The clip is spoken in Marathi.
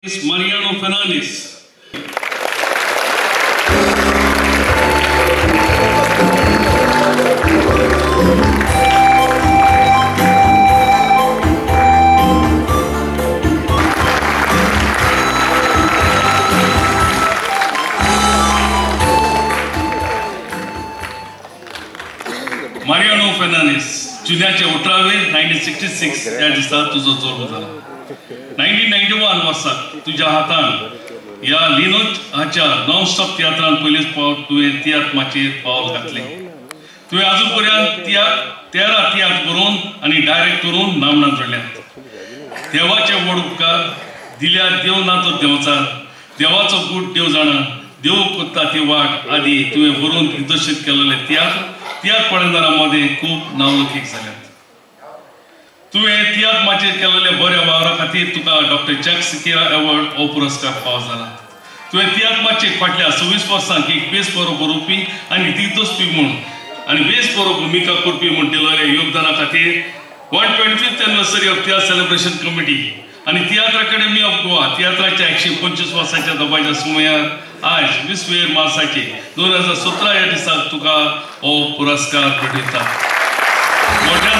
Mariano Fernandes. Mariano Fernandes, जुन्याचे 18वे 1966 या दिसा तुझो जन्म झाला. 1991 वर्साक तुझ्या हातान या लिनोच हाच्या नॉन स्टॉप तियात्रान पयलीच फावट तुवें तियात्र पावल घातले. तुवें आजून पर्यंत 13 तियात्र बरोवन आनी डायरेक्ट करून नामना जोडल्यात. देवाचे व्हड उपकार दिल्या देव ना तो देवचार, देवाचो गूट देव जाणा, देव कोत्ता ती वाट आदी तुवें बरोवन दिग्दर्शीत केलेले तियात्र पळयणाऱ्यांमध्ये खूप नावलौकीक जाल्यात. तुवें तियात्र केलेल्या बऱ्या वावरा खातीर तुका डॉक्टर जॅक सिकेरा अवॉर्ड हो पुरस्कार फावो जाला. तुवें तियात्र फाटल्या 26 वर्सांक एक बेस बरो बरोवपी आनी दिग्दर्शक म्हूण आनी बेस बरो भुमिका करपी म्हूण दिलेल्या योगदाना खातीर 125th anniversary of tiatr celebration committee आनी तियात्र अकादेमी ऑफ गोवा तियात्राच्या 125 वर्सांच्या दबाच्या सुमार आज 20 मार्चाचे 2017 या दिसाक तुका हो पुरस्कार भेटयता. मोठ्या